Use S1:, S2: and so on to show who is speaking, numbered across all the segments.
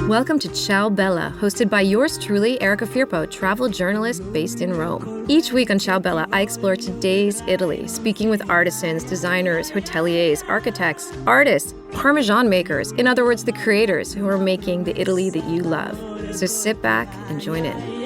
S1: Welcome to Ciao Bella, hosted by yours truly, Erica Firpo, travel journalist based in Rome. Each week on Ciao Bella, I explore today's Italy, speaking with artisans, designers, hoteliers, architects, artists, Parmesan makers, in other words, the creators who are making the Italy that you love. So sit back and join in.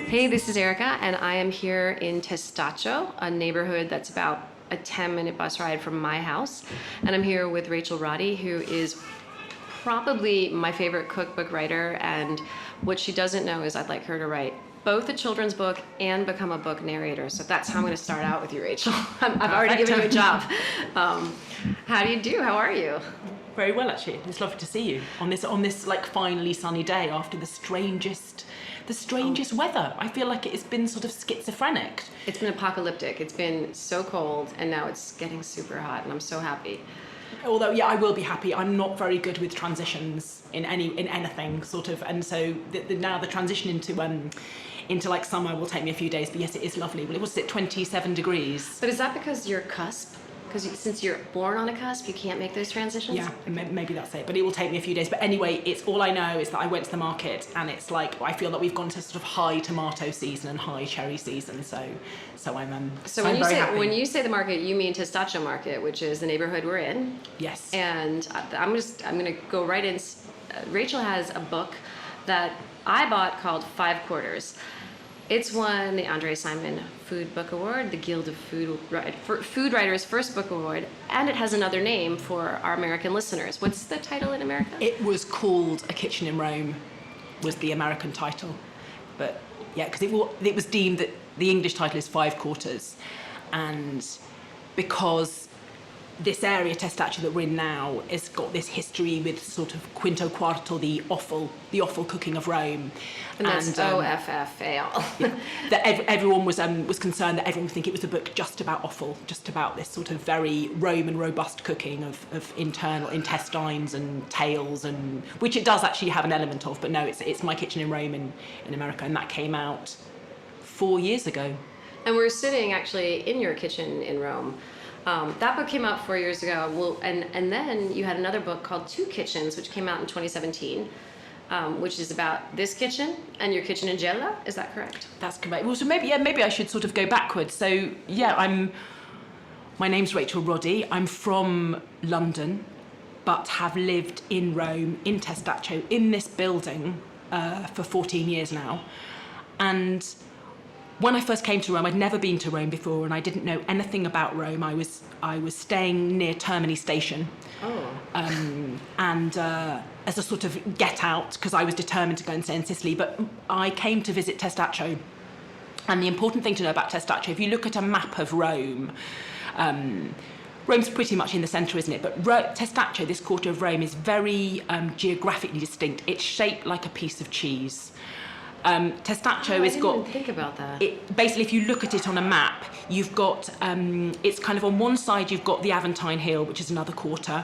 S1: Hey, this is Erica, and I am here in Testaccio, a neighborhood that's about a 10-minute bus ride from my house. And I'm here with Rachel Roddy, who is probably my favorite cookbook writer, and what she doesn't know is I'd like her to write both a children's book and become a book narrator. So that's how I'm going to start out with you, Rachel. I've already given you a job. How do you do? How are you?
S2: Very well, actually. It's lovely to see you on this like finally sunny day after the strangest weather. I feel like it's been sort of schizophrenic.
S1: It's been apocalyptic. It's been so cold, and now it's getting super hot, and I'm so happy.
S2: Although, yeah, I will be happy. I'm not very good with transitions in anything, sort of, and so now the transition into like summer will take me a few days. But yes, it is lovely. Well, it was 27 degrees.
S1: But is that because you're cusp? Because since you're born on a cusp, you can't make those transitions?
S2: Yeah, maybe that's it. But it will take me a few days. But anyway, it's all I know is that I went to the market, and it's like I feel that we've gone to sort of high tomato season and high cherry season. So I'm very happy.
S1: When you say the market, you mean Testaccio Market, which is the neighborhood we're in.
S2: Yes.
S1: And I'm going to go right in. Rachel has a book that I bought called 5 Quarters. It's won the Andre Simon Food Book Award, the Guild of Food Writers' First Book Award, and it has another name for our American listeners. What's the title in America?
S2: It was called A Kitchen in Rome, was the American title. But yeah, because it was deemed that the English title is 5 Quarters, and because this area, Testaccio, that we're in now, has got this history with sort of quinto quarto, the offal cooking of Rome.
S1: And that's O-F-F-A-L.
S2: Yeah, that everyone was concerned that everyone would think it was a book just about offal, just about this sort of very Roman robust cooking of internal intestines and tails, and which it does actually have an element of. But no, it's My Kitchen in Rome in America, and that came out 4 years ago.
S1: And we're sitting actually in your kitchen in Rome. That book came out 4 years ago. Well, and then you had another book called 2 Kitchens, which came out in 2017, which is about this kitchen and your kitchen in Gela. Is that correct?
S2: That's correct. Well, so maybe I should sort of go backwards. So yeah, my name's Rachel Roddy. I'm from London, but have lived in Rome, in Testaccio, in this building for 14 years now. And when I first came to Rome, I'd never been to Rome before, and I didn't know anything about Rome. I was staying near Termini Station, and as a sort of get out, because I was determined to go and stay in Sicily. But I came to visit Testaccio, and the important thing to know about Testaccio, if you look at a map of Rome, Rome's pretty much in the centre, isn't it? But Testaccio, this quarter of Rome, is very geographically distinct. It's shaped like a piece of cheese. Testaccio has got. I didn't
S1: even think about that.
S2: Basically, if you look at it on a map, you've got. It's kind of on one side you've got the Aventine Hill, which is another quarter.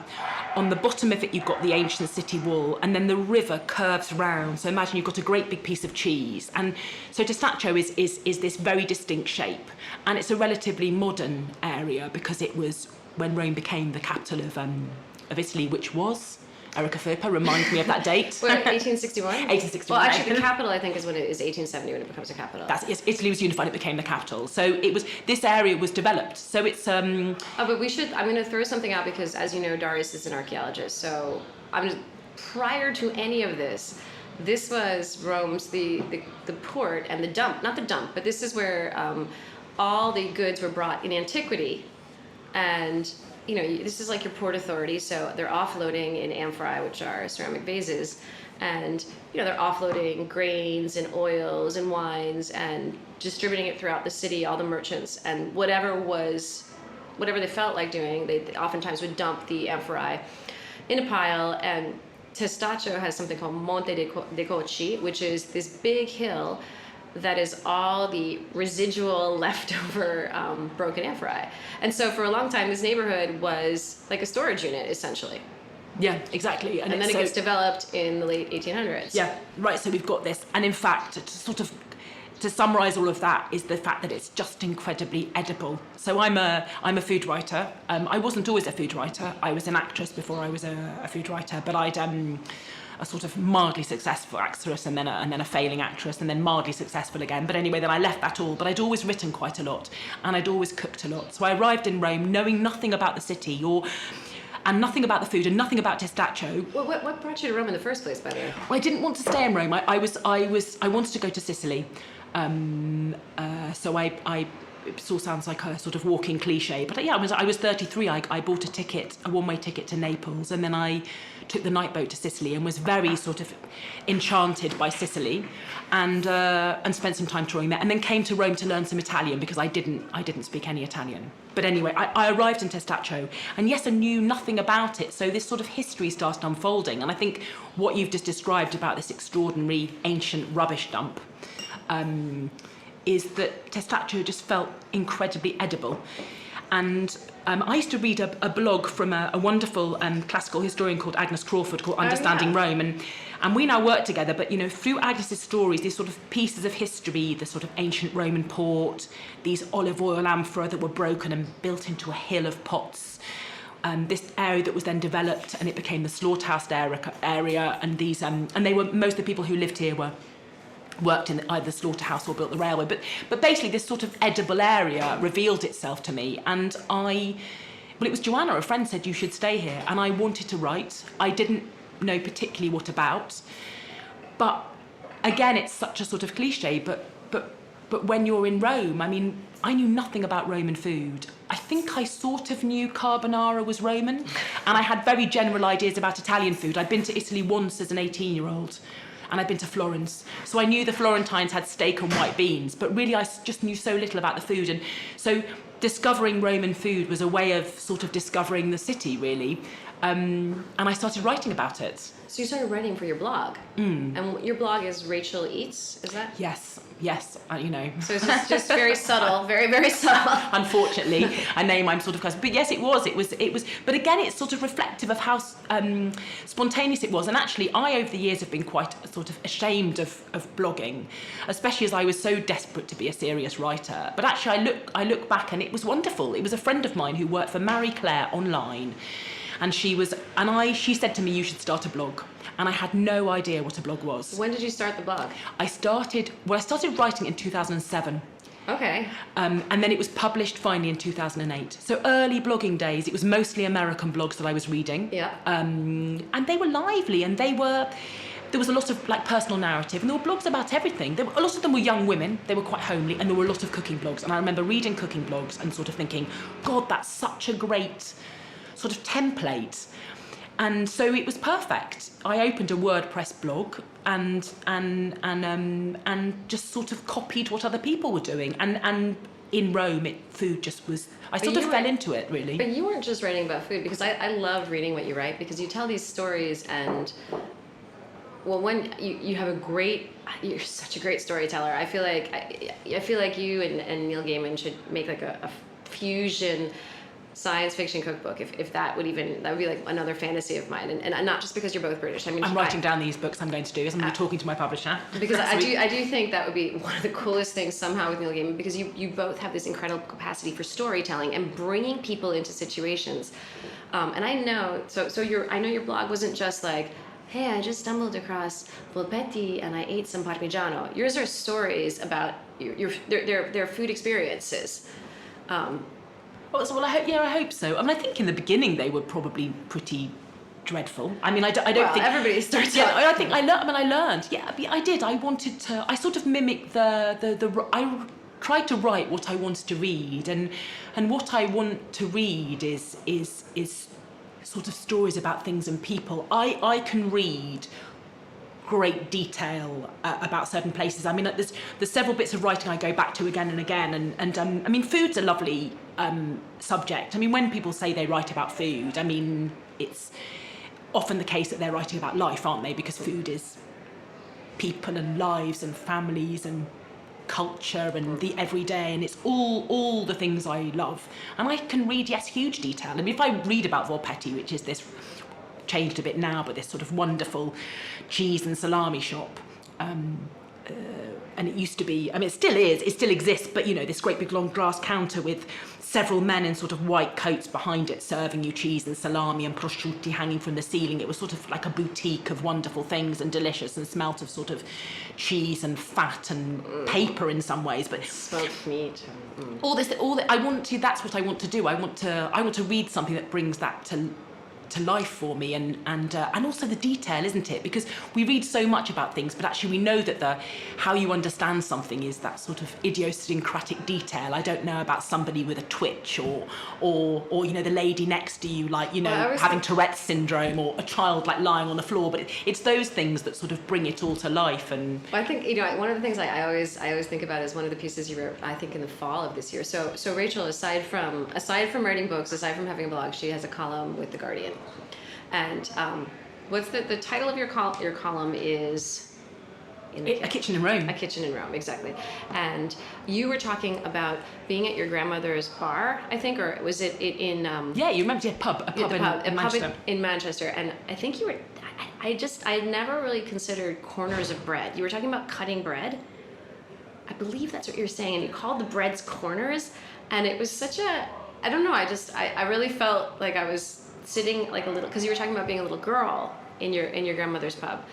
S2: On the bottom of it, you've got the ancient city wall, and then the river curves round. So imagine you've got a great big piece of cheese, and so Testaccio is this very distinct shape, and it's a relatively modern area because it was when Rome became the capital of Italy, which was. Erica Firpo, remind me of that date.
S1: 1861?
S2: 1861.
S1: Well, actually, the capital, I think, is 1870 when it becomes a capital.
S2: Italy was unified, it became the capital. So this area was developed. So it's... but I'm
S1: going to throw something out because, as you know, Darius is an archaeologist. So prior to any of this was Rome's, the port and the dump, not the dump, but this is where all the goods were brought in antiquity. And this is like your port authority, so they're offloading in amphorae, which are ceramic vases, and they're offloading grains and oils and wines and distributing it throughout the city, all the merchants, and whatever they felt like doing, they oftentimes would dump the amphorae in a pile. And Testaccio has something called Monte dei Cocci, which is this big hill that is all the residual leftover broken amphorae. And so for a long time, this neighborhood was like a storage unit, essentially.
S2: Yeah, exactly.
S1: And then it gets developed in the late 1800s.
S2: Yeah, right. So we've got this, and in fact, to summarise all of that is the fact that it's just incredibly edible. So I'm a food writer. I wasn't always a food writer. I was an actress before I was a food writer, but I'd a sort of mildly successful actress and then a failing actress and then mildly successful again. But anyway, then I left that all. But I'd always written quite a lot and I'd always cooked a lot. So I arrived in Rome knowing nothing about the city and nothing about the food and nothing about Testaccio.
S1: Well, what brought you to Rome in the first place, by the way?
S2: I didn't want to stay in Rome. I wanted to go to Sicily. So it still sounds like a sort of walking cliche, but yeah, I was 33. I bought a one-way ticket to Naples, and then I took the night boat to Sicily and was very sort of enchanted by Sicily, and spent some time touring there, and then came to Rome to learn some Italian because I didn't speak any Italian. But anyway, I arrived in Testaccio, and yes, I knew nothing about it. So this sort of history started unfolding, and I think what you've just described about this extraordinary ancient rubbish dump is that Testaccio just felt incredibly edible. And I used to read a blog from a wonderful classical historian called Agnes Crawford called Understanding Rome. And we now work together, but through Agnes's stories, these sort of pieces of history, the sort of ancient Roman port, these olive oil amphora that were broken and built into a hill of pots, this area that was then developed and it became the slaughterhouse area, and these and they were, most of the people who lived here worked in either the slaughterhouse or built the railway, but basically this sort of edible area revealed itself to me, and it was Joanna, a friend, said you should stay here, and I wanted to write. I didn't know particularly what about, but again, it's such a sort of cliche, but when you're in Rome, I mean, I knew nothing about Roman food. I think I sort of knew carbonara was Roman, and I had very general ideas about Italian food. I'd been to Italy once as an 18-year-old. And I'd been to Florence. So I knew the Florentines had steak and white beans, but really I just knew so little about the food. And so discovering Roman food was a way of sort of discovering the city, really. And I started writing about it.
S1: So you started writing for your blog. And your blog is Rachel Eats, is that?
S2: Yes,
S1: So it's just very subtle, very, very subtle.
S2: Unfortunately, a name I'm sort of cussing. But yes, it was. But again, it's sort of reflective of how spontaneous it was. And actually, I, over the years, have been quite sort of ashamed of blogging, especially as I was so desperate to be a serious writer. But actually, I look back and it was wonderful. It was a friend of mine who worked for Marie Claire online. And she said to me, you should start a blog. And I had no idea what a blog was.
S1: When did you start the blog?
S2: I started writing in 2007.
S1: Okay.
S2: And then it was published finally in 2008. So early blogging days, it was mostly American blogs that I was reading.
S1: Yeah.
S2: And they were lively, and there was a lot of like personal narrative, and there were blogs about everything. A lot of them were young women, they were quite homely, and there were a lot of cooking blogs. And I remember reading cooking blogs and sort of thinking, God, that's such a great sort of template. And so it was perfect. I opened a WordPress blog and just sort of copied what other people were doing. And in Rome, food just was. I sort of fell into it, really.
S1: But you weren't just writing about food, because I love reading what you write, because you tell these stories, and well, when you have you're such a great storyteller. I feel like you and Neil Gaiman should make like a fusion science fiction cookbook, if that would be like another fantasy of mine, and not just because you're both British. I mean,
S2: I'm writing down these books I'm going to do, as I'm going to be talking to my publisher.
S1: Because I do think that would be one of the coolest things somehow with Neil Gaiman, because you both have this incredible capacity for storytelling and bringing people into situations. And I know, I know your blog wasn't just like, hey, I just stumbled across polpetti and I ate some parmigiano. Yours are stories about their food experiences.
S2: Well, I hope so. I mean, I think in the beginning they were probably pretty dreadful. I mean, I don't think
S1: everybody starts.
S2: Yeah, I think I learned. Yeah, I did. I wanted to. I sort of mimicked I tried to write what I wanted to read, and what I want to read is sort of stories about things and people. I can read great detail about certain places. I mean, there's several bits of writing I go back to again and again, and I mean, food's a lovely subject. I mean, when people say they write about food, I mean, it's often the case that they're writing about life, aren't they? Because food is people and lives and families and culture and the everyday, and it's all the things I love. And I can read, yes, huge detail. I mean, if I read about Volpetti, which is this changed a bit now, but this sort of wonderful cheese and salami shop. And it used to be, I mean, it still exists, but, you know, this great big long glass counter with several men in sort of white coats behind it serving you cheese and salami and prosciutti hanging from the ceiling. It was sort of like a boutique of wonderful things and delicious, and smelt of sort of cheese and fat and paper in some ways. But
S1: smoked meat.
S2: that's what I want to do. I want to read something that brings that to life for me, and also the detail, isn't it? Because we read so much about things, but actually we know that how you understand something is that sort of idiosyncratic detail. I don't know about somebody with a twitch or you know, the lady next to you, like, you know, having Tourette's syndrome, or a child like lying on the floor, but it's those things that sort of bring it all to life. And
S1: I think, you know, one of the things I always think about is one of the pieces you wrote, I think, in the fall of this year. So Rachel, aside from writing books, aside from having a blog, she has a column with The Guardian. And what's the title of your column is
S2: A Kitchen in Rome.
S1: A Kitchen in Rome, exactly. And you were talking about being at your grandmother's bar, I think, or was it in
S2: yeah, you remember, a pub in Manchester.
S1: In Manchester. And I think you were, I never really considered corners of bread. You were talking about cutting bread. I believe that's what you were saying, and you called the breads corners, and it was such a, I don't know, I really felt like I was sitting like a little, because you were talking about being a little girl in your grandmother's pub,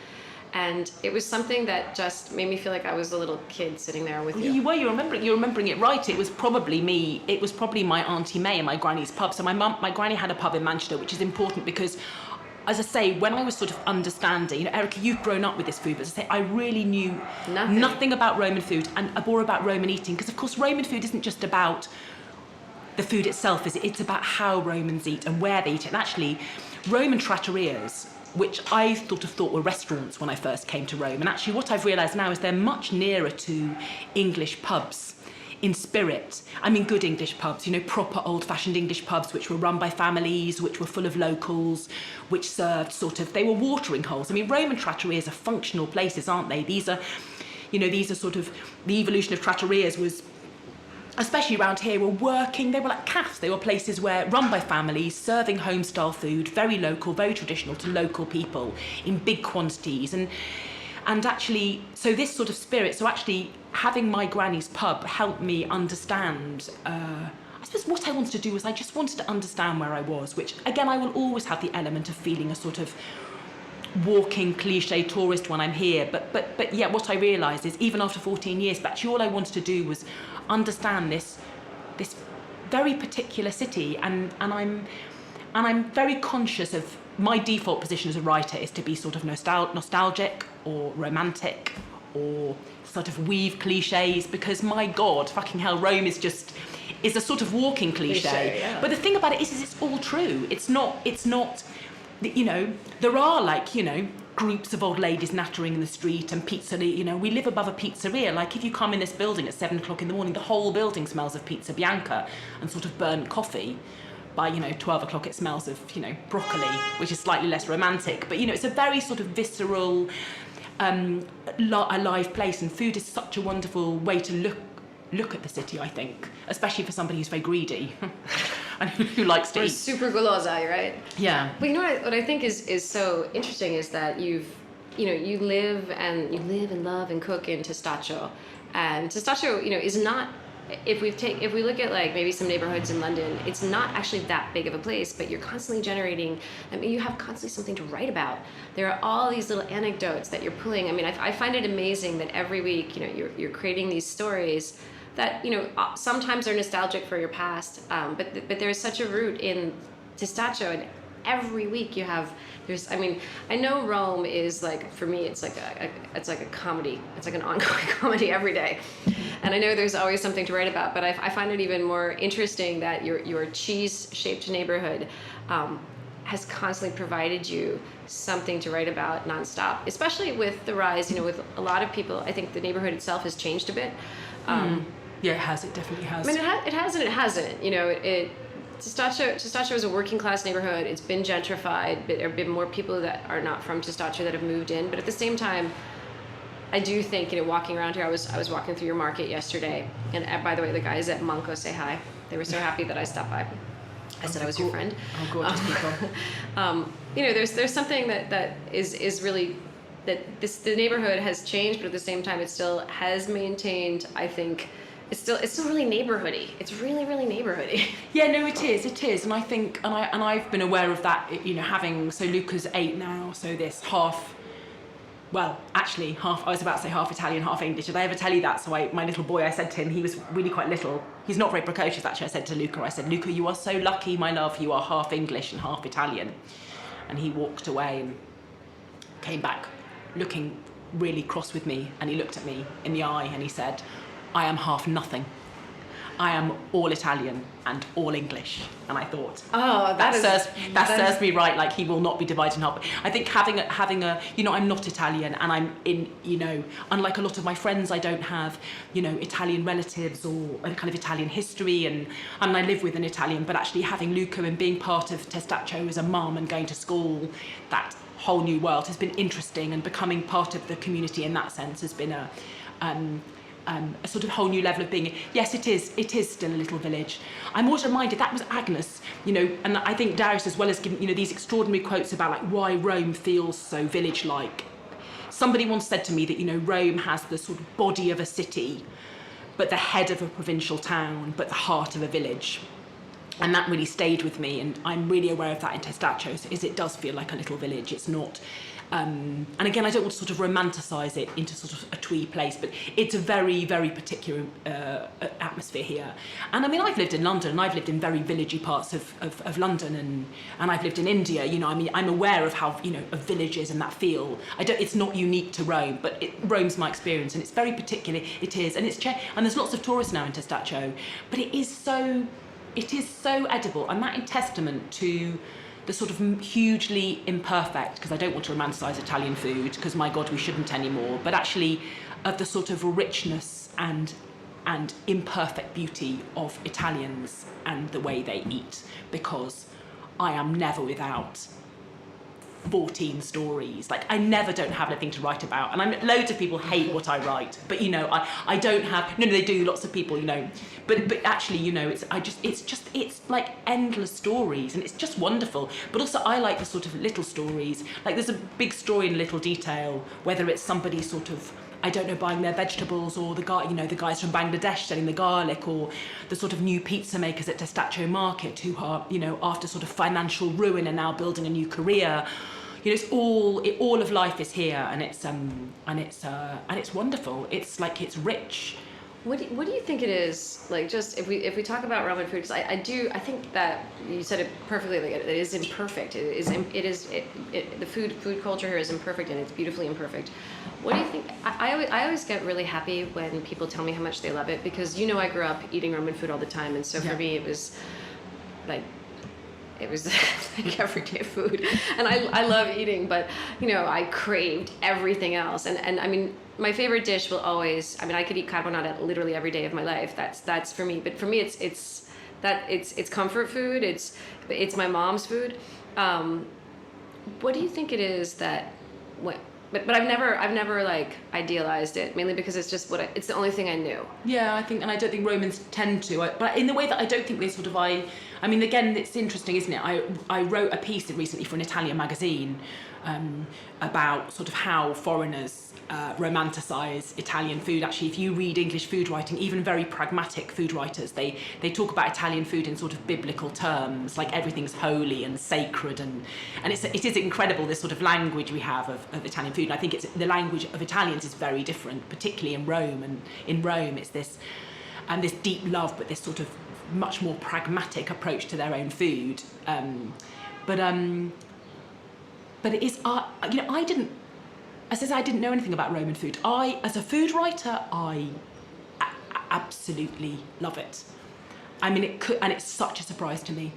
S1: and it was something that just made me feel like I was a little kid sitting there with you.
S2: You're remembering it right. It was probably me. It was probably my Auntie May and my granny's pub. So my granny had a pub in Manchester, which is important because, as I say, when I was sort of understanding, you know, Erica, you've grown up with this food, but as I say, I really knew nothing about Roman food, and more about Roman eating, because of course Roman food isn't just about the food itself, is it? It's about how Romans eat and where they eat it. And actually, Roman trattorias, which I thought were restaurants when I first came to Rome, and actually what I've realised now is they're much nearer to English pubs in spirit. I mean, good English pubs, you know, proper old-fashioned English pubs, which were run by families, which were full of locals, which served they were watering holes. I mean, Roman trattorias are functional places, aren't they? These are sort of, the evolution of trattorias was, especially around here, they were like cafes. They were places run by families, serving home-style food, very local, very traditional to local people in big quantities. And actually, so this sort of spirit, so actually having my granny's pub helped me understand, I suppose what I wanted to do was I just wanted to understand where I was, which again, I will always have the element of feeling a sort of walking cliche tourist when I'm here, but yeah, what I realised is, even after 14 years, but actually all I wanted to do was understand this very particular city, and I'm very conscious of my default position as a writer is to be sort of nostalgic or romantic or sort of weave cliches, because my God, fucking hell, Rome is a sort of walking cliche. Yeah. But the thing about it is it's all true. It's not, you know, there are, like, you know, groups of old ladies nattering in the street and pizzeria, you know, we live above a pizzeria. Like, if you come in this building at 7 o'clock in the morning, the whole building smells of pizza bianca and sort of burnt coffee. By, you know, 12 o'clock it smells of, you know, broccoli, which is slightly less romantic. But, you know, it's a very sort of visceral, alive place, and food is such a wonderful way to look at the city, I think, especially for somebody who's very greedy and who likes to eat.
S1: Super gulosa, right?
S2: Yeah.
S1: But you know what I think is so interesting is that you live and love and cook in Testaccio, and Testaccio, you know, is not, if we look at like maybe some neighborhoods in London, it's not actually that big of a place, but you're constantly generating, I mean, you have constantly something to write about. There are all these little anecdotes that you're pulling. I mean, I find it amazing that every week, you know, you're creating these stories that, you know, sometimes are nostalgic for your past, but there's such a root in Testaccio, and every week I mean, I know Rome is like, for me, it's like a comedy. It's like an ongoing comedy every day. And I know there's always something to write about, but I find it even more interesting that your cheese-shaped neighborhood has constantly provided you something to write about nonstop, especially with the rise, you know, with a lot of people. I think the neighborhood itself has changed a bit.
S2: Yeah, it has. It definitely has.
S1: I mean, it has and it hasn't. You know, Testaccio is a working class neighborhood. It's been gentrified. There have been more people that are not from Testaccio that have moved in. But at the same time, I do think, you know, walking around here, I was walking through your market yesterday, and by the way, the guys at Manco say hi. They were so happy that I stopped by. I said I was your friend.
S2: Oh, gorgeous people.
S1: There's something that is really that the neighborhood has changed, but at the same time, it still has maintained. I think it's still really neighborhoody. It's really neighborhoody.
S2: Yeah, no, it is, and I think, and I've been aware of that. Having Luca's 8 now, so this half. Well, actually, half. I was about to say half Italian, half English. Did I ever tell you that? So my little boy, I said to him, he was really quite little. He's not very precocious, actually. I said to Luca, Luca, you are so lucky, my love. You are half English and half Italian. And he walked away and came back looking really cross with me. And he looked at me in the eye and he said, I am half nothing. I am all Italian and all English. And I thought, that serves me right. Like, he will not be divided in half. I think having a I'm not Italian, and I'm in, unlike a lot of my friends, I don't have, Italian relatives or a kind of Italian history, and I live with an Italian, but actually having Luca and being part of Testaccio as a mum and going to school, that whole new world has been interesting, and becoming part of the community in that sense has been a sort of whole new level of being. Yes, it is still a little village. I'm always reminded that was Agnes, and I think Darius as well has given, these extraordinary quotes about like why Rome feels so village-like. Somebody once said to me that, Rome has the sort of body of a city, but the head of a provincial town, but the heart of a village. And that really stayed with me, and I'm really aware of that in Testaccio, is it does feel like a little village. It's not, and again, I don't want to sort of romanticise it into sort of a twee place, but it's a very, very particular atmosphere here. And I mean, I've lived in London, and I've lived in very villagey parts of London, and I've lived in India. I'm aware of how, of villages and that feel. It's not unique to Rome, but Rome's my experience, and it's very particular. It is, and and there's lots of tourists now in Testaccio, but it is so edible, and that in testament to the sort of hugely imperfect, because I don't want to romanticise Italian food, because my God, we shouldn't anymore, but actually of the sort of richness and imperfect beauty of Italians and the way they eat, because I am never without 14 stories. Like, I never don't have anything to write about, and loads of people hate what I write, but I don't have, no, they do, lots of people, but actually, it's like endless stories, and it's just wonderful. But also I like the sort of little stories, like there's a big story in little detail, whether it's somebody sort of, I don't know, buying their vegetables, or the guys from Bangladesh selling the garlic, or the sort of new pizza makers at Testaccio Market who are, after sort of financial ruin, are now building a new career. It's all of life is here, and it's wonderful. It's like, it's rich.
S1: What do you think it is, like, just if we talk about Roman food, because I think that you said it perfectly, like, it is imperfect. The food culture here is imperfect, and it's beautifully imperfect. What do you think? I always get really happy when people tell me how much they love it, because I grew up eating Roman food all the time, and so for me it was like everyday food, and I love eating, but I craved everything else, and I mean, my favorite dish will always, I could eat carbonara literally every day of my life. That's for me, but for me it's comfort food. It's my mom's food. What do you think it is that But I've never like idealized it, mainly because it's just it's the only thing I knew.
S2: Yeah, I think, and I don't think Romans tend to, but in the way that I don't think they sort of, again, it's interesting, isn't it? I wrote a piece recently for an Italian magazine about sort of how foreigners romanticize Italian food. Actually, if you read English food writing, even very pragmatic food writers, they talk about Italian food in sort of biblical terms, like everything's holy and sacred, and it is incredible, this sort of language we have of Italian food. And I think the language of Italians is very different, particularly in Rome. And in Rome, it's this deep love, but this sort of much more pragmatic approach to their own food. But it is, I didn't know anything about Roman food. As a food writer, I absolutely love it. And it's such a surprise to me.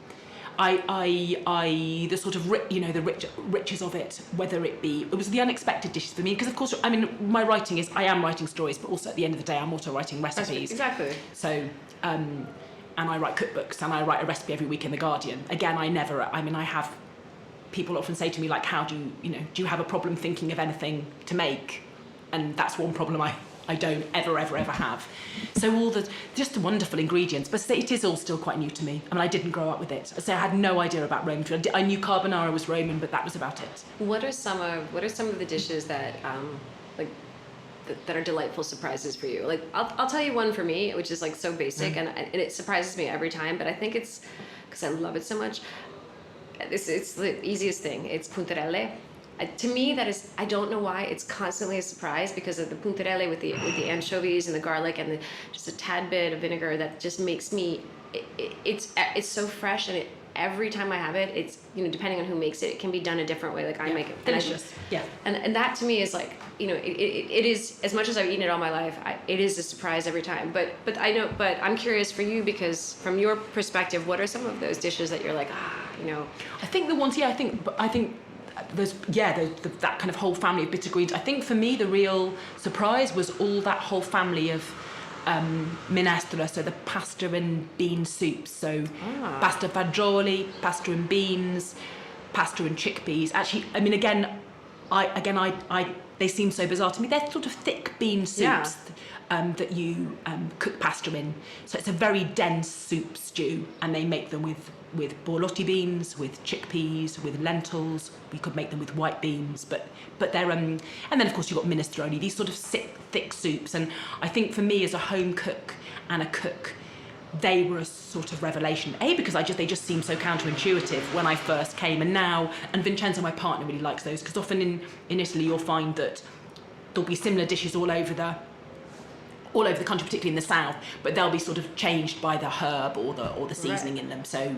S2: The sort of the riches of it, whether it was the unexpected dishes for me, because of course, my writing is, I am writing stories, but also at the end of the day, I'm also writing recipes.
S1: Exactly.
S2: So, and I write cookbooks, and I write a recipe every week in The Guardian. Again, I have people often say to me, like, how do you have a problem thinking of anything to make? And that's one problem I I don't ever have. So all the just wonderful ingredients, but it is all still quite new to me. I mean, I didn't grow up with it, so I had no idea about Roman food. I knew carbonara was Roman, but that was about it.
S1: What are some of the dishes that like that are delightful surprises for you? Like I'll tell you one for me, which is like so basic, and it surprises me every time. But I think it's because I love it so much. It's the easiest thing. It's puntarelle. To me, that is, I don't know why, it's constantly a surprise because of the puntarelle with the anchovies and the garlic and just a tad bit of vinegar that just makes me, it's so fresh, and every time I have it, it's, depending on who makes it, it can be done a different way. Like I make it.
S2: Delicious.
S1: And that to me is like, it is, as much as I've eaten it all my life, it is a surprise every time. But I'm curious for you, because from your perspective, what are some of those dishes that you're like,
S2: I think the ones, I think there's that kind of whole family of bitter greens. I think for me the real surprise was all that whole family of minestra, so the pasta and bean soups. So pasta fagioli, pasta and beans, pasta and chickpeas. Actually, I mean, again, they seem so bizarre to me. They're sort of thick bean soups that you cook pasta in. So it's a very dense soup stew, and they make them with borlotti beans, with chickpeas, with lentils. We could make them with white beans, but they're and then of course you've got minestrone, these sort of thick soups. And I think for me as a home cook and a cook, they were a sort of revelation. Because they just seem so counterintuitive when I first came, and Vincenzo, my partner, really likes those, because often in Italy you'll find that there'll be similar dishes all over the country, particularly in the south, but they'll be sort of changed by the herb or the seasoning in them. So,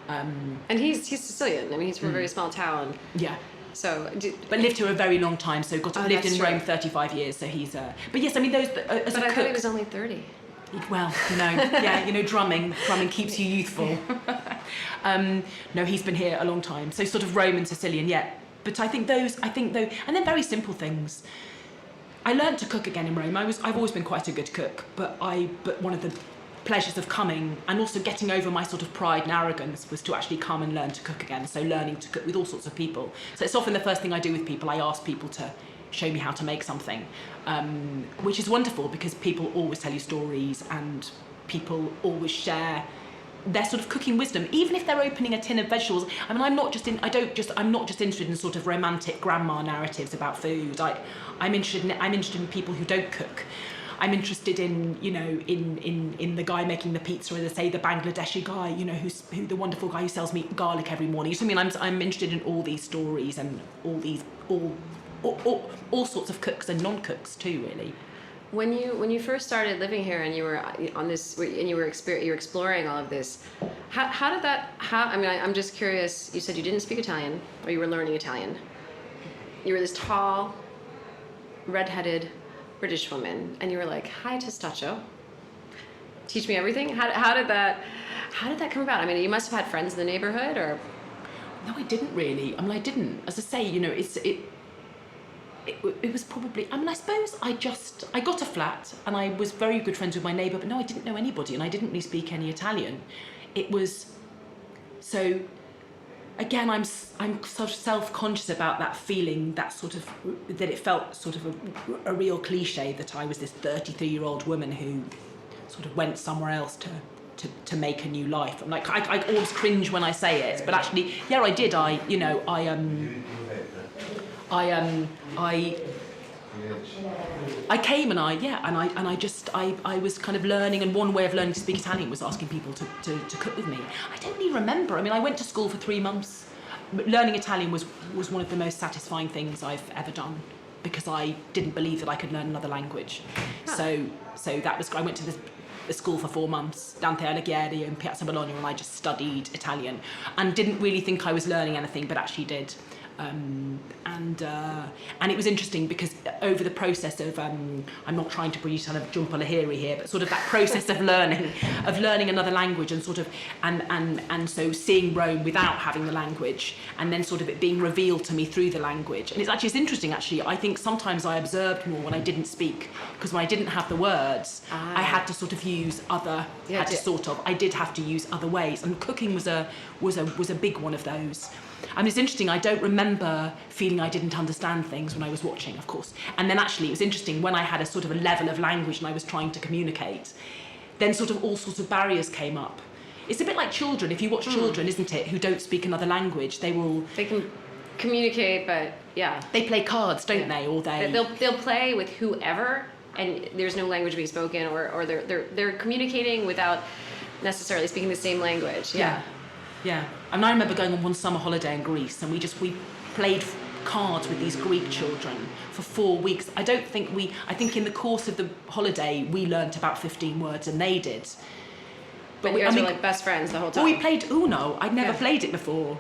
S1: and he's Sicilian. I mean, he's from a very small town.
S2: Yeah.
S1: So,
S2: but lived here a very long time. So lived in Rome 35 years. So he's. But yes, I mean those. As
S1: but
S2: a
S1: I
S2: cook,
S1: thought he was only 30.
S2: Well, drumming keeps you youthful. No, he's been here a long time. So sort of Roman Sicilian, yeah. But I think those, and then very simple things. I learned to cook again in Rome. I've always been quite a good cook, but one of the pleasures of coming and also getting over my sort of pride and arrogance was to actually come and learn to cook again. So learning to cook with all sorts of people. So it's often the first thing I do with people. I ask people to show me how to make something, which is wonderful, because people always tell you stories and people always share their sort of cooking wisdom, even if they're opening a tin of vegetables. I mean, I'm not just interested in sort of romantic grandma narratives about food. I'm interested in people who don't cook. I'm interested in the guy making the pizza, or say the Bangladeshi guy, who the wonderful guy who sells me garlic every morning. So I mean, I'm interested in all these stories and all sorts of cooks and non-cooks too, really.
S1: When you first started living here and you were on this and you were exploring all of this, how did that? I'm just curious. You said you didn't speak Italian, or you were learning Italian. You were this tall, redheaded British woman, and you were like, "Hi, Testaccio. Teach me everything." How did that come about? I mean, you must have had friends in the neighborhood, or?
S2: No, I didn't really. I mean, I didn't. As I say, it was probably, I suppose I got a flat and I was very good friends with my neighbour, but no, I didn't know anybody, and I didn't really speak any Italian. It was, so again, I'm sort of self-conscious about that feeling, that it felt sort of a real cliche that I was this 33-year-old woman who sort of went somewhere else to make a new life. I'm like, I always cringe when I say it, but actually, yeah, I did. I came and I was kind of learning, and one way of learning to speak Italian was asking people to cook with me. I don't really remember. I mean, I went to school for 3 months. Learning Italian was one of the most satisfying things I've ever done, because I didn't believe that I could learn another language. Huh. So that was, I went to the school for 4 months, Dante Alighieri in Piazza Bologna, and I just studied Italian and didn't really think I was learning anything, but actually did. And it was interesting because over the process of I'm not trying to breathe kind of jumpa lahiri here, but sort of that process of learning another language, and sort of and so seeing Rome without having the language, and then sort of it being revealed to me through the language. And it's interesting actually. I think sometimes I observed more when I didn't speak, because when I didn't have the words, I had to sort of use other. I did have to use other ways, and cooking was a big one of those. I mean, it's interesting. I don't remember remember feeling I didn't understand things when I was watching, of course. And then actually it was interesting when I had a sort of a level of language and I was trying to communicate, then sort of all sorts of barriers came up. It's a bit like children. If you watch children, isn't it, who don't speak another language, they
S1: can communicate, but yeah.
S2: They play cards, don't they? Or
S1: they'll play with whoever, and there's no language being spoken, or they're communicating without necessarily speaking the same language. Yeah.
S2: And I remember going on one summer holiday in Greece, and we played cards with these Greek children for 4 weeks. I think in the course of the holiday we learnt about 15 words, and they did.
S1: But you guys were like best friends the whole time.
S2: Well, we played Uno. I'd never played it before.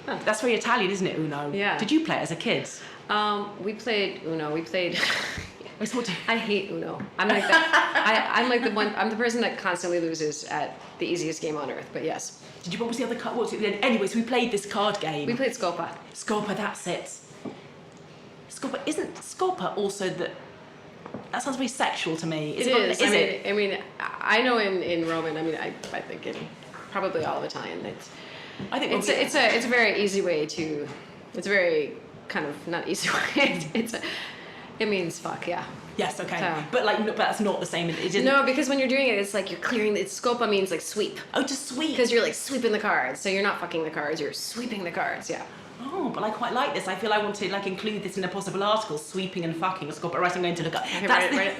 S2: Huh. That's very Italian, isn't it, Uno?
S1: Yeah.
S2: Did you play it as a kid?
S1: We played Uno. I hate Uno. I'm like that. I'm like I'm the person that constantly loses at the easiest game on earth. But yes.
S2: What was the other card? Anyways, we played this card game.
S1: We played Scopa.
S2: Scopa, that's it. Scopa, isn't Scopa also that sounds very sexual to me.
S1: It is. I mean, I know in Roman. I mean, I think in probably all of Italian. It's a very easy way to. It's a very kind of not easy way. It means fuck, yeah.
S2: Yes, okay.
S1: So,
S2: but that's not the same.
S1: No, because when you're doing it, it's like you're clearing. Scopa means like sweep.
S2: Oh, to sweep.
S1: Because you're like sweeping the cards. So you're not fucking the cards. You're sweeping the cards. Yeah.
S2: Oh, but I quite like this. I feel I want to include this in a possible article, sweeping and fucking Scopa. Right, I'm going to look up.
S1: Okay,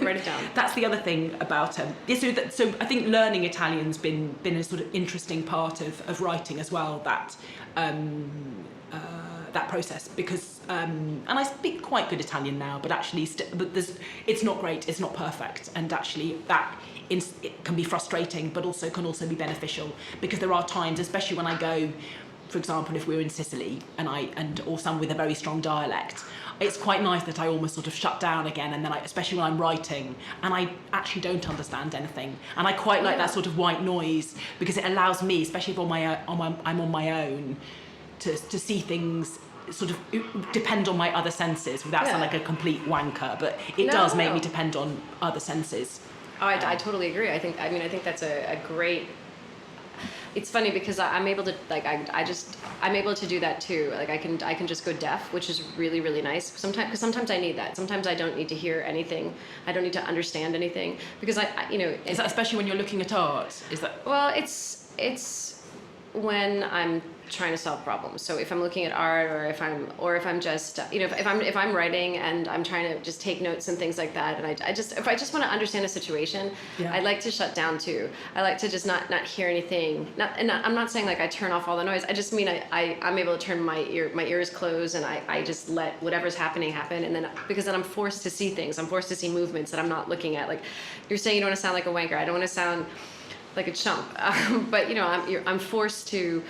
S1: write it down. That's
S2: the other thing about so I think learning Italian's been a sort of interesting part of writing as well. That process, because and I speak quite good Italian now, but actually it's not great, it's not perfect, and actually it can be frustrating, but can also be beneficial, because there are times, especially when I go, for example, if we're in Sicily or some with a very strong dialect, it's quite nice that I almost sort of shut down again, and then especially when I'm writing and I actually don't understand anything, and I quite like that sort of white noise, because it allows me, especially if I'm on my own, to see things sort of depend on my other senses without sounding like a complete wanker, but it does make me depend on other senses.
S1: Oh, I totally agree. I think that's a great. It's funny because I'm able to I'm able to do that too. Like I can just go deaf, which is really, really nice. Sometimes I need that. Sometimes I don't need to hear anything. I don't need to understand anything, because
S2: Is that especially when you're looking at art? Is that?
S1: Well, it's when I'm trying to solve problems. So if I'm looking at art, or if I'm just if I'm writing and I'm trying to just take notes and things like that, and if I just want to understand a situation, I like to shut down too. I like to just not hear anything. I'm not saying like I turn off all the noise. I just mean I'm able to turn my ears closed, and I just let whatever's happening happen, and then because then I'm forced to see things. I'm forced to see movements that I'm not looking at. Like you're saying, you don't want to sound like a wanker. I don't want to sound like a chump, but I'm forced to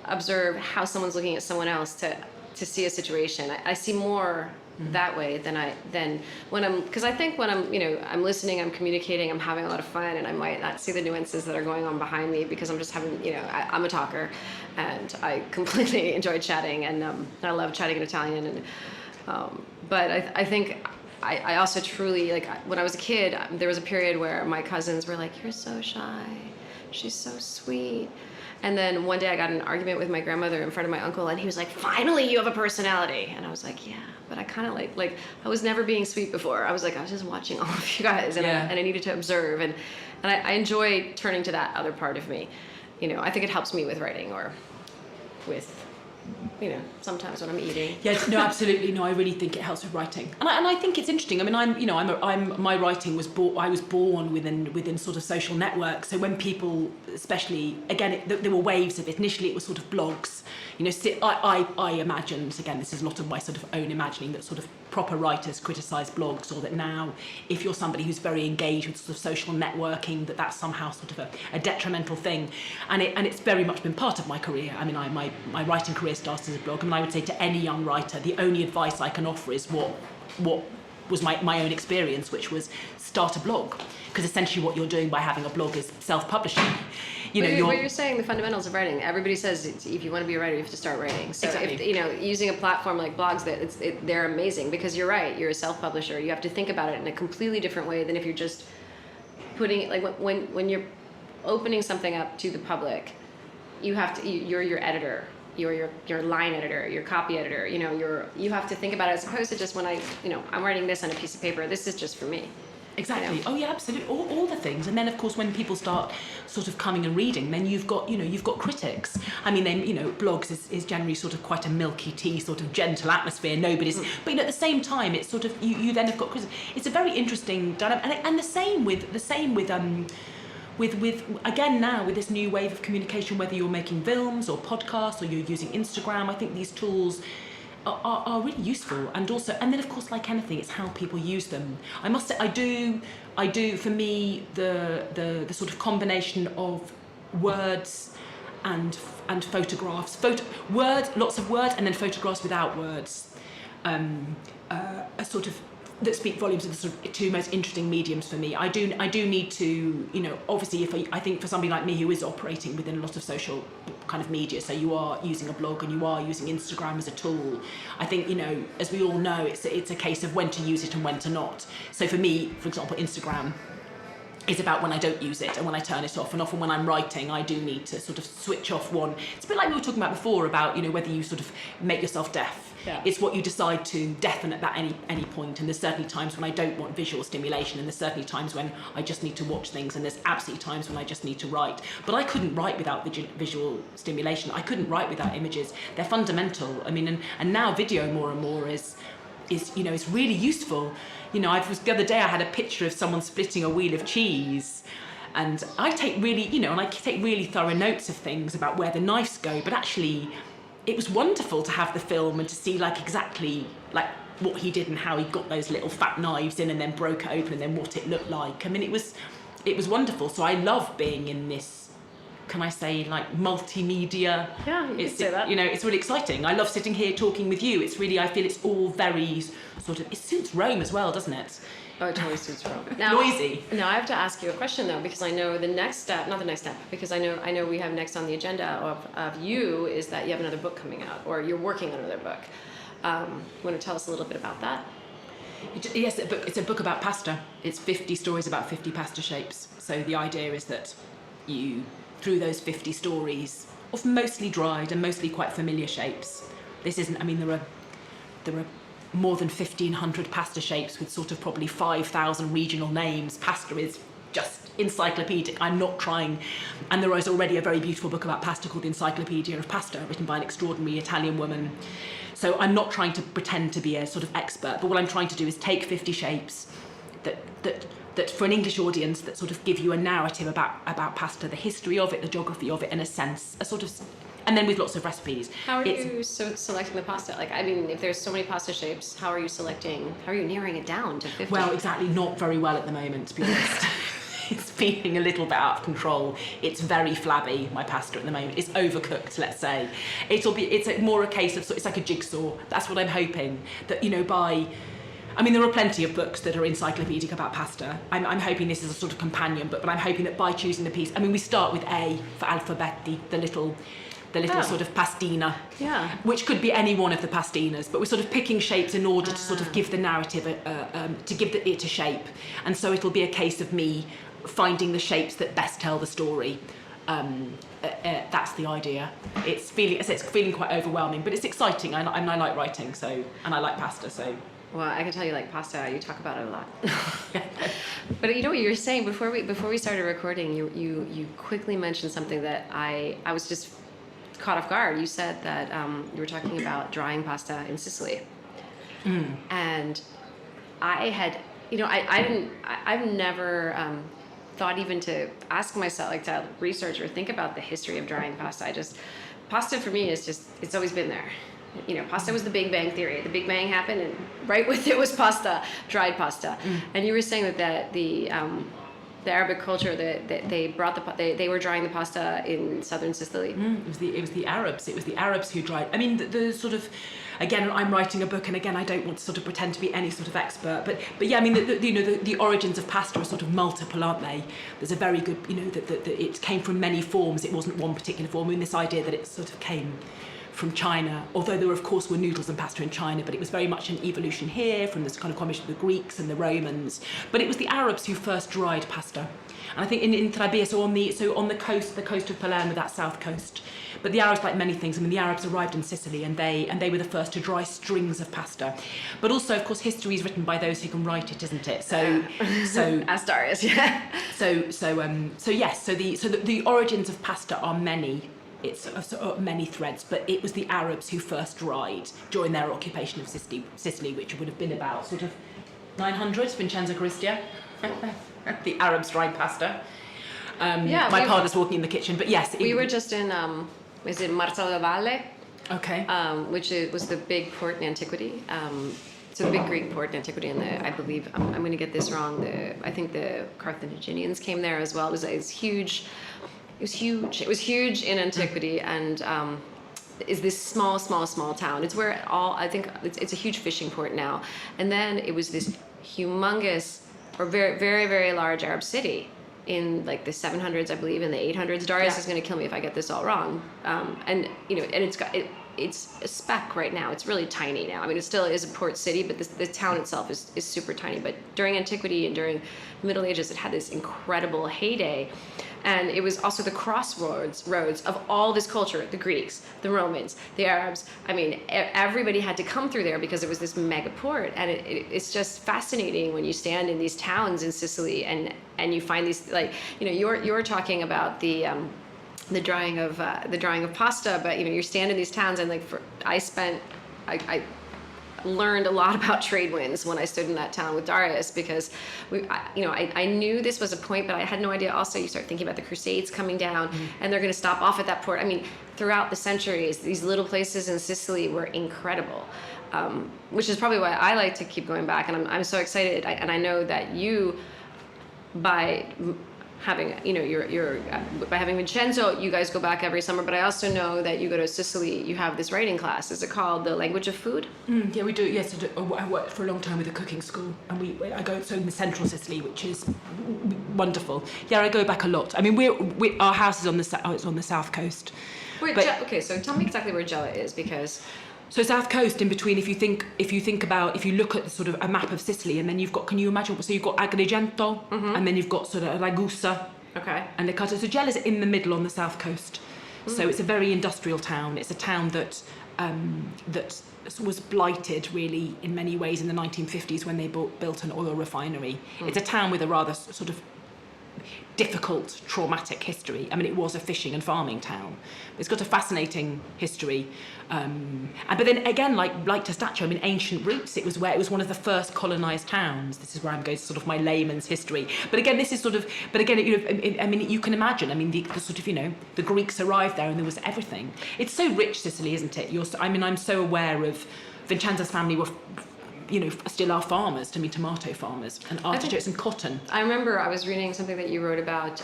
S1: observe how someone's looking at someone else to see a situation. I see more that way than when because I think when I'm listening, I'm communicating, I'm having a lot of fun, and I might not see the nuances that are going on behind me, because I'm just having I'm a talker, and I completely enjoy chatting, and I love chatting in Italian, and but I think I also truly, like, when I was a kid, there was a period where my cousins were like, "You're so shy, she's so sweet." And then one day I got in an argument with my grandmother in front of my uncle, and he was like, "Finally, you have a personality." And I was like, "Yeah, but I kind of like I was never being sweet before. I was just watching all of you guys, and I needed to observe, and I enjoy turning to that other part of me. I think it helps me with writing, or with sometimes when I'm eating.
S2: Yes, no, absolutely, no. I really think it helps with writing, and I think it's interesting. I mean, my writing was I was born within sort of social networks. So when people, especially again, there were waves of it. Initially, it was sort of blogs. I imagined, again, this is a lot of my sort of own imagining, that sort of proper writers criticise blogs, or that now, if you're somebody who's very engaged with sort of social networking, that's somehow sort of a detrimental thing, and it's very much been part of my career. I mean, my writing career started as a blog. I mean, I would say to any young writer, the only advice I can offer is what was my own experience, which was start a blog, because essentially what you're doing by having a blog is self-publishing.
S1: You're saying the fundamentals of writing. Everybody says if you want to be a writer, you have to start writing. So exactly. If, using a platform like blogs, they're amazing, because you're right. You're a self-publisher. You have to think about it in a completely different way than if you're just putting, like, when you're opening something up to the public, you're your editor. your line editor, your copy editor. You have to think about it as opposed to just when I'm writing this on a piece of paper. This is just for me.
S2: Exactly. Oh yeah, absolutely. All the things. And then of course when people start sort of coming and reading, then you've got critics. I mean, then blogs is generally sort of quite a milky tea sort of gentle atmosphere. Nobody's but at the same time it's sort of you then have got critics. It's a very interesting dynamic. And the same with again now with this new wave of communication, whether you're making films or podcasts or you're using Instagram, I think these tools are really useful. And then of course, like anything, it's how people use them. I must say, I do for me the sort of combination of words and photographs, lots of words, and then photographs without words, a sort of that speak volumes of the sort of two most interesting mediums for me. I do need to, obviously I think for somebody like me who is operating within a lot of social kind of media, so you are using a blog and you are using Instagram as a tool, I think, as we all know, it's a case of when to use it and when to not. So for me, for example, Instagram is about when I don't use it and when I turn it off, and often when I'm writing I do need to sort of switch off one. It's a bit like we were talking about before about whether you sort of make yourself deaf.
S1: Yeah.
S2: It's what you decide to deafen at any point, and there's certainly times when I don't want visual stimulation, and there's certainly times when I just need to watch things, and there's absolutely times when I just need to write. But I couldn't write without visual stimulation. I couldn't write without images. They're fundamental. I mean, and now video more and more is really useful. The other day I had a picture of someone splitting a wheel of cheese, and I take really thorough notes of things about where the knives go, but actually it was wonderful to have the film and to see exactly what he did and how he got those little fat knives in and then broke it open and then what it looked like. I mean, it was wonderful. So I love being in this, can I say, multimedia.
S1: Yeah, you can say that.
S2: It's really exciting. I love sitting here talking with you. It's really, I feel it's all very sort of, it suits Rome as well, doesn't it?
S1: Oh, it totally suits Rome.
S2: Noisy.
S1: Now I have to ask you a question though, because I know because I know we have next on the agenda of you is that you have another book coming out, or you're working on another book. Want to tell us a little bit about that?
S2: Yes, it's a book about pasta. It's 50 stories about 50 pasta shapes. So the idea is that you, through those 50 stories of mostly dried and mostly quite familiar shapes. This isn't, I mean, there are more than 1,500 pasta shapes with sort of probably 5,000 regional names. Pasta is just encyclopedic. I'm not trying, and there is already a very beautiful book about pasta called The Encyclopedia of Pasta, written by an extraordinary Italian woman. So I'm not trying to pretend to be a sort of expert, but what I'm trying to do is take 50 shapes that for an English audience that sort of give you a narrative about pasta, the history of it, the geography of it, in a sense, a sort of, and then with lots of recipes.
S1: How are you selecting the pasta? If there's so many pasta shapes, how are you narrowing it down to 50?
S2: Well, exactly, not very well at the moment, to be honest. It's feeling a little bit out of control. It's very flabby, my pasta at the moment. It's overcooked, let's say. It's more a case of, it's like a jigsaw. That's what I'm hoping, that, there are plenty of books that are encyclopedic about pasta. I'm hoping this is a sort of companion book, but I'm hoping that by choosing the piece, we start with A for alphabetti, the little sort of pastina, which could be any one of the pastinas, but we're sort of picking shapes in order to sort of give the narrative, to give it a shape. And so it'll be a case of me finding the shapes that best tell the story. That's the idea. It's feeling quite overwhelming, but it's exciting. I like writing, and I like pasta, so.
S1: Well, I can tell you like pasta. You talk about it a lot. But what you were saying before we started recording, you quickly mentioned something that I was just caught off guard. You said that you were talking about drying pasta in Sicily, and I had, I've never thought even to ask myself, to research or think about the history of drying pasta. Pasta for me is just, it's always been there. Pasta was the Big Bang Theory. The Big Bang happened, and right with it was pasta, dried pasta. And you were saying that the Arabic culture, that they were drying the pasta in southern Sicily.
S2: It was the Arabs. It was the Arabs who dried. The sort of, again, I'm writing a book, and again, I don't want to sort of pretend to be any sort of expert, but yeah, the origins of pasta are sort of multiple, aren't they? There's a very good, that it came from many forms. It wasn't one particular form. This idea that it sort of came from China, although there of course were noodles and pasta in China, but it was very much an evolution here from this kind of combination of the Greeks and the Romans. But it was the Arabs who first dried pasta. And I think in Trebia, so on the coast of Palermo, that south coast. But the Arabs, like many things, I mean, the Arabs arrived in Sicily and they were the first to dry strings of pasta. But also, of course, history is written by those who can write it, isn't it? So
S1: as Darius, yeah.
S2: So yes. So the origins of pasta are many. It's many threads, but it was the Arabs who first dried during their occupation of Sicily, which would have been about sort of 900, Vincenzo Caristia. The Arabs dried pasta. My partner's walking in the kitchen, but yes.
S1: We were just in, is it Marcello del Valle?
S2: Okay.
S1: Which was the big port in antiquity. So the big Greek port in antiquity, and I believe, I'm going to get this wrong, I think the Carthaginians came there as well. It was huge. It was huge in antiquity, and is this small town. It's where I think it's a huge fishing port now. And then it was this humongous, or very, very, very large Arab city in like the 700s, I believe, in the 800s. Darius is going to kill me if I get this all wrong. And it's a speck right now. It's really tiny now. I mean, it still is a port city, but the town itself is super tiny. But during antiquity and during the Middle Ages, it had this incredible heyday. And it was also the crossroads of all this culture, the Greeks, the Romans, the Arabs. I mean, everybody had to come through there because it was this mega port. And it's just fascinating when you stand in these towns in Sicily and you find these, like, you're talking about the drying of pasta, but you stand in these towns, and like I learned a lot about trade winds when I stood in that town with Darius, because I knew this was a point, but I had no idea. Also, you start thinking about the Crusades coming down, and they're going to stop off at that port. I mean, throughout the centuries, these little places in Sicily were incredible, which is probably why I like to keep going back. And I'm so excited, and I know that you, by having by having Vincenzo, you guys go back every summer, but I also know that you go to Sicily, you have this writing class. Is it called The Language of Food?
S2: Yeah, we do. Yes, I worked for a long time with a cooking school, and I go in the central Sicily, which is wonderful. Yeah, I go back a lot. I mean, our house is on the south coast.
S1: Wait, okay, so tell me exactly where Gela is, because.
S2: So south coast, in between, if you look at sort of a map of Sicily, and then you've got, can you imagine, so you've got Agrigento, and then you've got sort of Ragusa,
S1: okay,
S2: and Leccato. So Gela's in the middle on the south coast. So it's a very industrial town. It's a town that was blighted really in many ways in the 1950s when they built an oil refinery. It's a town with a rather sort of difficult, traumatic history. I mean, it was a fishing and farming town. It's got a fascinating history. But then again, like Testaccio, I mean, ancient roots. It was one of the first colonised towns. This is where I'm going to sort of my layman's history. But again, I mean, you can imagine. I mean, the sort of, the Greeks arrived there and there was everything. It's so rich, Sicily, isn't it? I'm so aware of Vincenzo's family were, still are farmers, tomato farmers, and artichokes and cotton.
S1: I remember I was reading something that you wrote about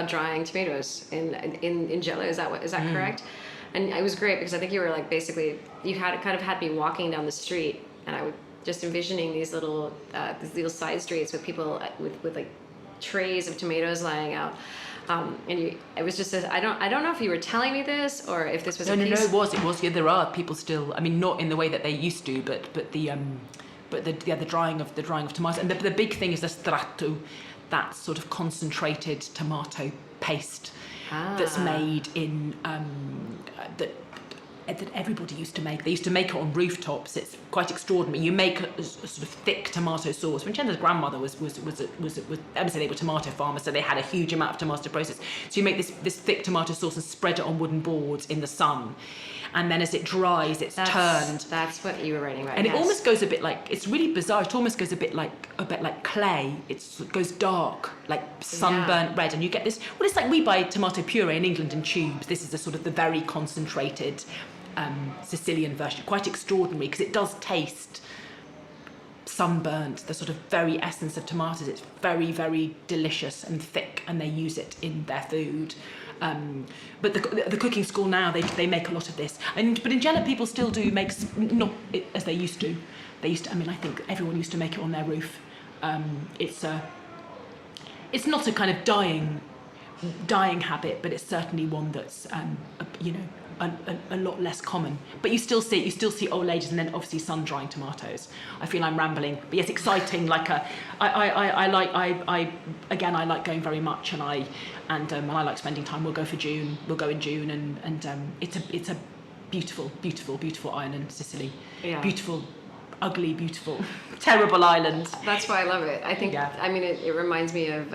S1: drying tomatoes in Gela. Is that correct? And it was great because I think you were like, basically, you had me walking down the street, and I was just envisioning these little side streets with people with like trays of tomatoes lying out. It was just I don't know if you were telling me this or if this was
S2: no, it was. Yeah, there are people still. I mean, not in the way that they used to, but the drying of tomatoes. And the big thing is the strato, that sort of concentrated tomato paste that's made in that everybody used to make. They used to make it on rooftops. It's quite extraordinary. You make a sort of thick tomato sauce. Vincenzo's grandmother was they were tomato farmers, so they had a huge amount of tomato process. So you make this thick tomato sauce and spread it on wooden boards in the sun, and then as it dries, it's turned.
S1: That's what you were writing about.
S2: And it almost goes a bit like, it's really bizarre. It almost goes a bit like clay. It goes dark, like sunburnt red, and you get this. Well, it's like we buy tomato puree in England in tubes. This is the very concentrated Sicilian version, quite extraordinary because it does taste sunburnt, the sort of very essence of tomatoes. It's very, very delicious and thick, and they use it in their food. But the cooking school now, they make a lot of this. But in Gela, people still do make, not as they used to. I mean, I think everyone used to make it on their roof. It's not a kind of dying habit, but it's certainly one that's a lot less common. But you still see old ladies, and then obviously sun drying tomatoes. I feel I'm rambling, but yes, exciting. I like going very much, and I like spending time. We'll go for June. We'll go in June, and it's a beautiful island, Sicily. Yeah. Beautiful, ugly, beautiful, terrible island.
S1: That's why I love it. I think. Yeah. I mean, it reminds me of.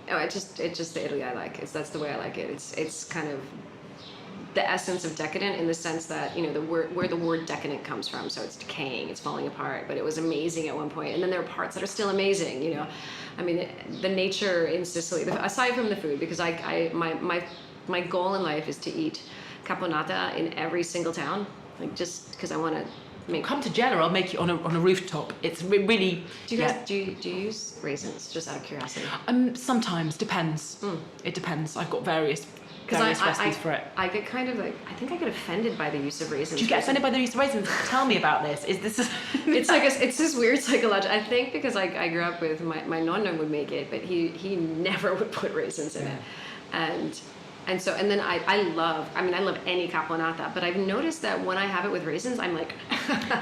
S1: It's just the Italy I like. That's the way I like it. It's kind of the essence of decadent in the sense that, you know, where the word decadent comes from. So it's decaying, it's falling apart, but it was amazing at one point. And then there are parts that are still amazing, you know. I mean, the nature in Sicily, aside from the food, because my goal in life is to eat caponata in every single town, like just because I want to
S2: come to Jeddah, I'll make it on a rooftop. It's really.
S1: Do you guys do you use raisins? Just out of curiosity.
S2: Sometimes depends. It depends. I've got various recipes for it.
S1: I get kind of like, I think I get offended by the use of raisins.
S2: Do you get offended by the use of raisins? Tell me about this. Is this?
S1: It's like it's this weird psychological. I think because I grew up with my nonna would make it, but he never would put raisins in it, and then I love any caponata, but I've noticed that when I have it with raisins, I'm like.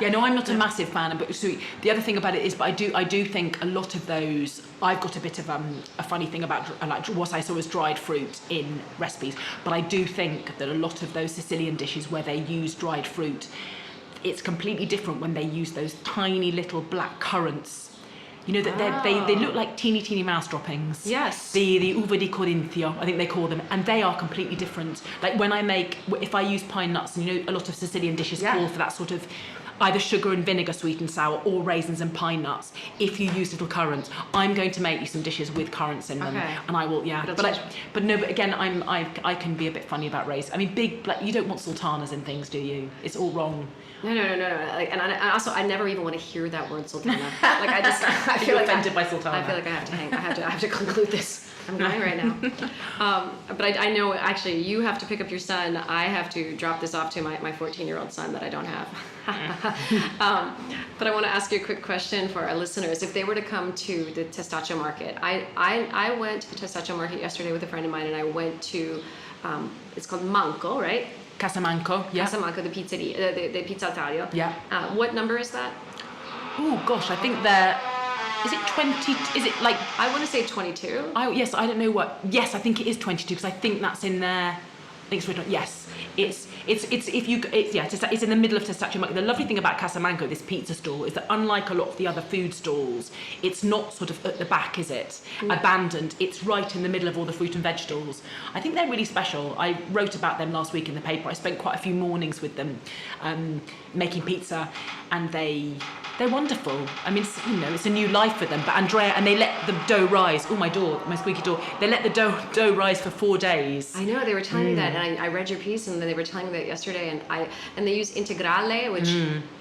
S2: Yeah, no, I'm not a massive fan, but so the other thing about it is, but I do think a lot of those, I've got a bit of a funny thing about like what I saw as dried fruit in recipes, but I do think that a lot of those Sicilian dishes where they use dried fruit, it's completely different when they use those tiny little black currants. You know, that they look like teeny mouse droppings.
S1: Yes.
S2: The uva di Corinthio, I think they call them, and they are completely different. Like if I use pine nuts, and you know, a lot of Sicilian dishes call for that sort of either sugar and vinegar sweet and sour, or raisins and pine nuts. If you use little currants, I'm going to make you some dishes with currants in them, and I will, But again, I can be a bit funny about raisins. I mean, you don't want sultanas in things, do you? It's all wrong.
S1: No. Like, and I never even want to hear that word sultana. Like I feel like
S2: offended by sultana.
S1: I feel like I have to hang. I have to conclude this. I'm going right now. But I know actually you have to pick up your son. I have to drop this off to my 14-year-old son that I don't have. But I want to ask you a quick question for our listeners. If they were to come to the Testaccio market, I went to the Testaccio market yesterday with a friend of mine, and I went to it's called Manco, right?
S2: Casamanco, yeah.
S1: Casamanco, the pizzeria, the Pizzatario.
S2: Yeah.
S1: What number is that?
S2: Oh gosh, I think they're. Is it 20? Is it like?
S1: I want to say 22.
S2: Yes, I don't know what. Yes, I think it is 22 because I think that's in there. I think it's written. Yes, it's in the middle of Testaccio market. The lovely thing about Casamanco, this pizza stall, is that unlike a lot of the other food stalls, it's not sort of at the back, is it? No. Abandoned. It's right in the middle of all the fruit and veg stalls. I think they're really special. I wrote about them last week in the paper. I spent quite a few mornings with them making pizza, and they're wonderful. I mean, it's a new life for them. But Andrea, and they let the dough rise. Oh, my squeaky door. They let the dough rise for 4 days.
S1: I know, they were telling me that, and I read your piece, and then they were telling me that yesterday, and they use integrale, which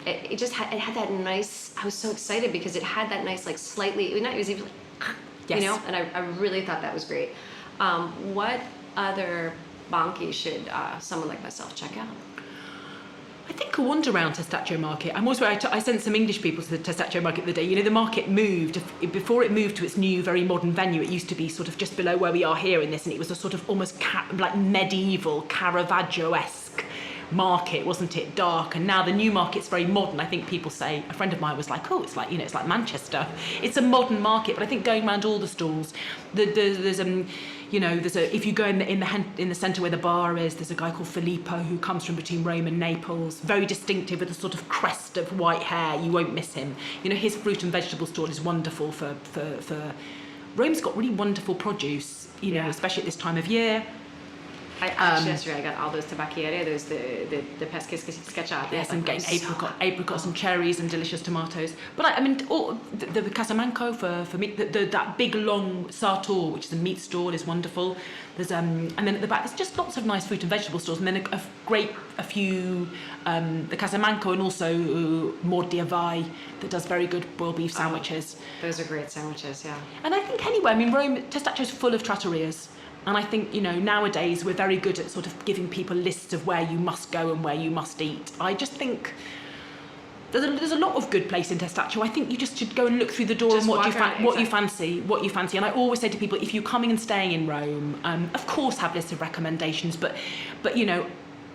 S1: it had that nice. I was so excited because it had that nice, like slightly. It was even,
S2: yes.
S1: You know, and I really thought that was great. What other banchi should someone like myself check out?
S2: I think a wander around Testaccio market. I'm also I sent some English people to the Testaccio market the day. You know, the market moved before it moved to its new, very modern venue. It used to be sort of just below where we are here in this, and it was a sort of almost like medieval Caravaggio-esque market, wasn't it? Dark. And now the new market's very modern. I think people say. A friend of mine was like, "Oh, it's like it's like Manchester. It's a modern market." But I think going around all the stalls, there's if you go in the centre where the bar is, there's a guy called Filippo who comes from between Rome and Naples, very distinctive with a sort of crest of white hair. You won't miss him. You know, his fruit and vegetable stall is wonderful for Rome's got really wonderful produce, especially at this time of year.
S1: Yesterday I got all those tabacchiere, those the pesche schiacciate.
S2: Yes, and getting apricots and cherries and delicious tomatoes. But the Casamanco for meat, that big long sartor, which is a meat stall, is wonderful. There's and then at the back there's just lots of nice fruit and vegetable stalls, and then a few the Casamanco, and also Mordia Vai that does very good boiled beef sandwiches.
S1: Those are great sandwiches, yeah.
S2: And I think anyway, Rome, Testaccio's full of trattorias. And I think, nowadays we're very good at sort of giving people lists of where you must go and where you must eat. I just think there's a lot of good place in Testaccio. I think you just should go and look through the door and what you fancy. And I always say to people, if you're coming and staying in Rome, of course have lists of recommendations, but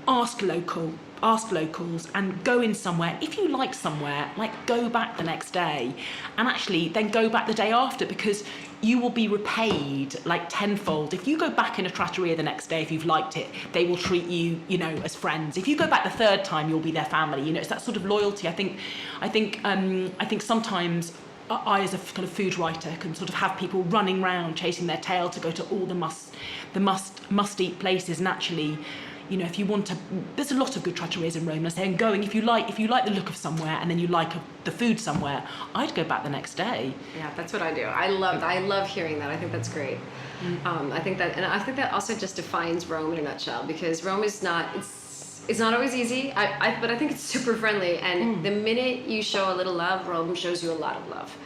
S2: ask locals and go in somewhere. If you like somewhere, like go back the next day, and actually then go back the day after, because you will be repaid like tenfold. If you go back in a trattoria the next day, if you've liked it, they will treat you, you know, as friends. If you go back the third time, you'll be their family. You know, it's that sort of loyalty. I think sometimes I, as a kind of food writer, can sort of have people running around chasing their tail to go to all the must-eat places. And actually, you know, if you want to, there's a lot of good trattorias in Rome. And I say, and going, if you like the look of somewhere and then you like the food somewhere, I'd go back the next day.
S1: Yeah, that's what I do. I love hearing that. I think that's great. I think that also just defines Rome in a nutshell, because Rome is not, it's not always easy, but I think it's super friendly. And the minute you show a little love, Rome shows you a lot of love.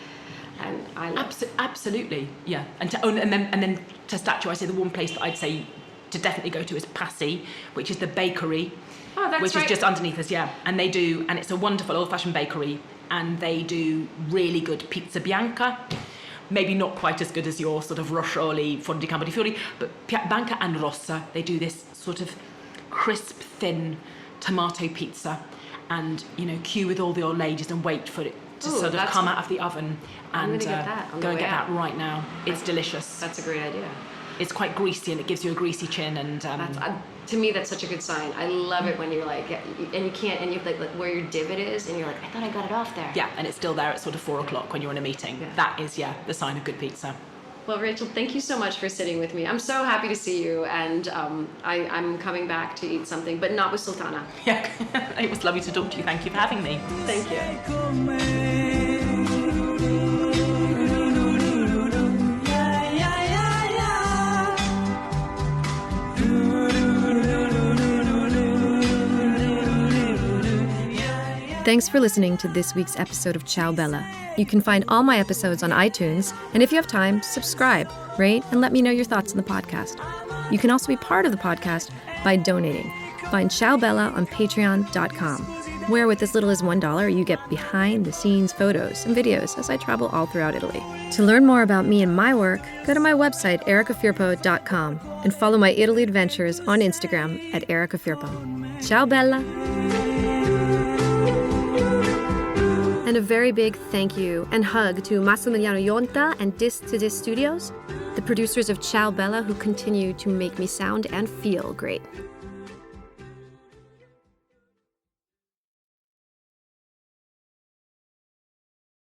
S1: And I love
S2: absolutely, yeah. And then Testaccio, I say the one place that I'd say to definitely go to is Passi, which is the bakery, which is just underneath us, yeah. And it's a wonderful old-fashioned bakery, and they do really good pizza bianca. Maybe not quite as good as your sort of roscioli, forno di campo di fiori, but bianca and rossa. They do this sort of crisp, thin tomato pizza, and you know, queue with all your ladies and wait for it to sort of come out of the oven. And
S1: get that
S2: go and get that right now. It's delicious.
S1: That's a great idea.
S2: It's quite greasy and it gives you a greasy chin, and
S1: to me that's such a good sign. I love it when you're like, and you can't, and you like where your divot is, and you're like, I thought I got it off there.
S2: Yeah, and it's still there at sort of 4 o'clock when you're in a meeting. Yeah. That is, the sign of good pizza.
S1: Well, Rachel, thank you so much for sitting with me. I'm so happy to see you, and I'm coming back to eat something, but not with Sultana.
S2: Yeah, it was lovely to talk to you. Thank you for having me.
S1: Thank you. Thanks for listening to this week's episode of Ciao Bella. You can find all my episodes on iTunes, and if you have time, subscribe, rate, and let me know your thoughts on the podcast. You can also be part of the podcast by donating. Find Ciao Bella on patreon.com, where with as little as $1, you get behind-the-scenes photos and videos as I travel all throughout Italy. To learn more about me and my work, go to my website, ericafirpo.com, and follow my Italy adventures on Instagram at ericafirpo. Ciao Bella! And a very big thank you and hug to Massimiliano Yonta and Disc to Disc Studios, the producers of Ciao Bella, who continue to make me sound and feel great.